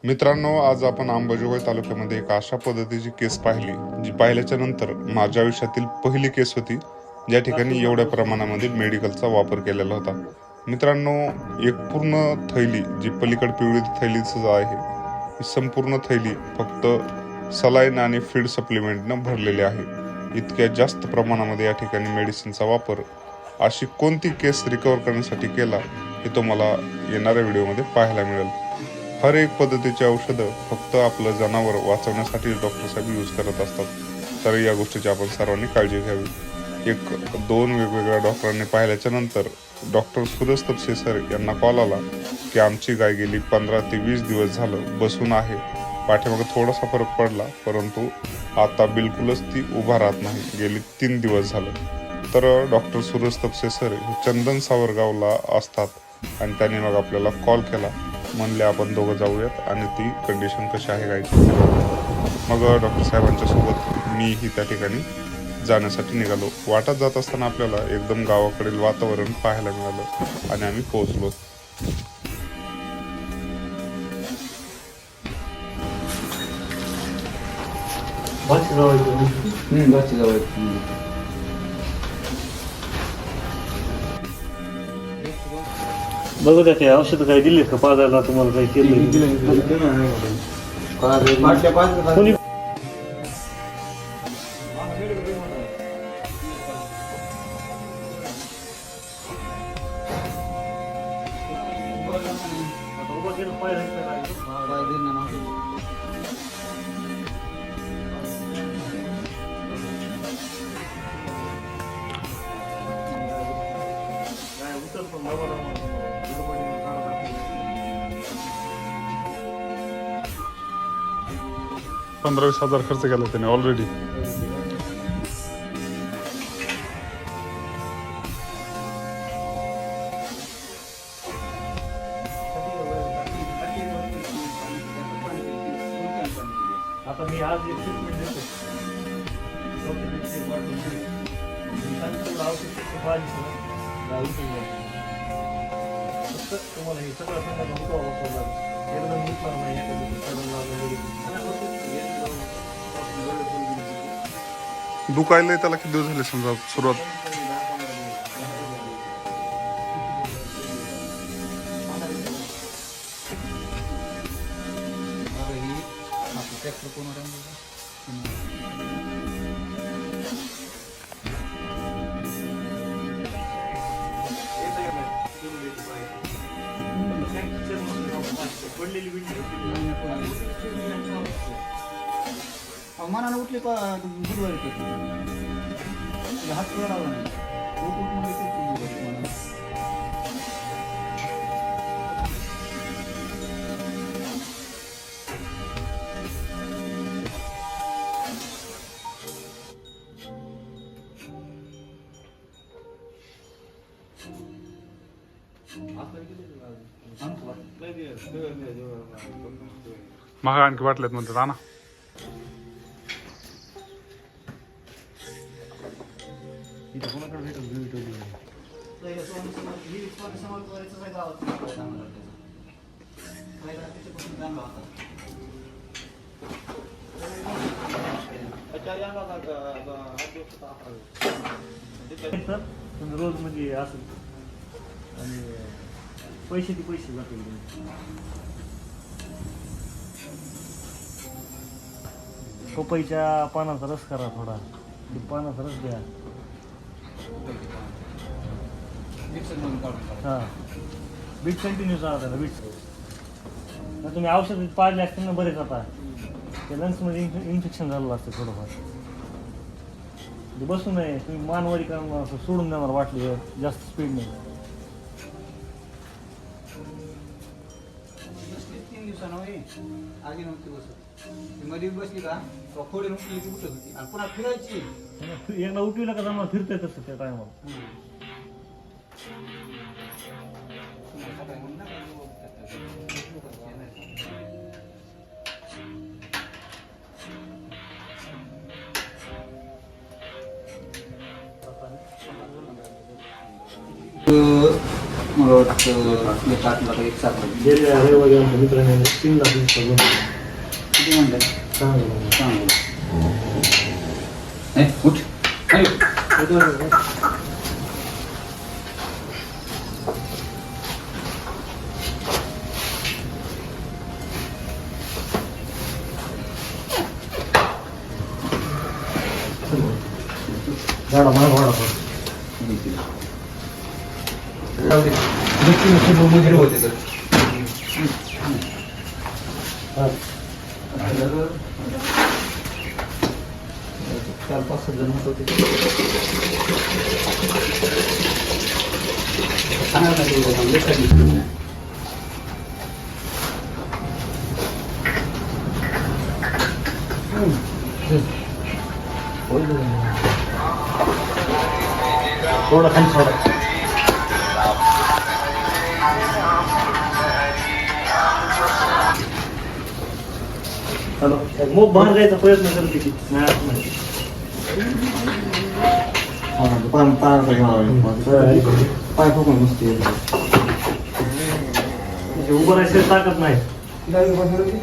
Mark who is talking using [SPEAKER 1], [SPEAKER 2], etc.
[SPEAKER 1] मित्रांनो, आज आपण अंबाजोगाई तालुक्यामध्ये एक अशा पद्धतीची केस पाहिली जी पाहिल्याच्या नंतर माझ्या आयुष्यातील पहिली केस होती ज्या ठिकाणी एवढ्या प्रमाणामध्ये मेडिकलचा वापर केलेला होता. मित्रांनो, एक पूर्ण थैली जी पलीकड पिवळी थैली सुद्धा आहे, ही संपूर्ण थैली फक्त सलाईन आणि फीड सप्लिमेंटनं भरलेली आहे. इतक्या जास्त प्रमाणामध्ये या ठिकाणी मेडिसिनचा वापर अशी कोणती केस रिकवर करण्यासाठी केला हे तुम्हाला येणाऱ्या व्हिडिओमध्ये पाहायला मिळेल. हर एक पद्धतीची औषधं फक्त आपलं जनावर वाचवण्यासाठी डॉक्टर साहेब यूज करत असतात. तर या गोष्टीची आपण सर्वांनी काळजी घ्यावी. दोन वेगवेगळ्या डॉक्टरांनी पाहिल्याच्या नंतर डॉक्टर सुरेश तपसे सर यांना कॉल आला की आमची गाय गेली 15 ते 20 दिवस झालं बसून आहे. पाठीमागे थोडासा फरक पडला, परंतु आता बिलकुलच ती उभा राहत नाही, गेली 3 दिवस झालं. तर डॉक्टर सुरेश तपसे सर हे चंदन सावरगावला असतात आणि त्यांनी मग आपल्याला कॉल केला. म्हणले आपण दोघं जाऊयात आणि ती कंडिशन कशी आहे गायची. मग डॉक्टर साहेबांच्या सोबत मीही त्या ठिकाणी जाण्यासाठी निघालो. वाटात जात असताना आपल्याला एकदम गावाकडील वातावरण पाहायला मिळालं आणि आम्ही पोहोचलो.
[SPEAKER 2] बघू द्या, ते औषध काही दिले का पाजायला तुम्हाला काही केलं कोणी?
[SPEAKER 1] $15,000 खर्च केला त्याने ऑलरेडी.
[SPEAKER 2] आता मी आज एक ट्रीटमेंट देतो. तुम्हाला हे सगळं
[SPEAKER 1] दुखायला त्याला किती दिवस झाले समजा सुरुवात?
[SPEAKER 3] मनाला उठले का गुरुवारी हात पुढे लावला नाही.
[SPEAKER 1] महाग आणखी वाटलेत म्हणतात आणा.
[SPEAKER 2] रोज म्हणजे असं आणि पैसे जातील. पपईच्या पानाचा रस करा थोडा, पानाचा रस द्या. हां, बीट कंटिन्यू चालत आहे ना. बीट तुम्ही औषध पाळले असतील ना बरेच. आता ते लंग्समध्ये इन्फेक्शन झालेलं असतं थोडंफार. बसू नये तुम्ही, मानवाडी करून असं सोडून देणार वाटली जास्त स्पीड नाही.
[SPEAKER 3] 3 दिवसानं आधी नव्हती बसत. मध्ये बसली का खोडे उठली की उठत होती आणि पुन्हा फिरायची.
[SPEAKER 2] एकदा उठविलं का जमा फिरतंय तसं त्या टायमाला.
[SPEAKER 3] मला वाटतं एक 8 लाख 1 7 लाख
[SPEAKER 2] गेल्या रविवारी आमच्या मित्राने 3 लाख रुपये
[SPEAKER 3] किती म्हणतात
[SPEAKER 2] चांगलं
[SPEAKER 3] चांगलं नाही उठ हॅलो
[SPEAKER 2] झाडा मला वाडा
[SPEAKER 3] वगैरे होते तर 4-5 जण होते
[SPEAKER 2] थोडा खाली सोडा हॅलो मग बाहेर जायचा प्रयत्न करते की नाही
[SPEAKER 3] पाय फुकून बसते
[SPEAKER 2] उभं राहायची ताकद नाही
[SPEAKER 3] गाडी बसवली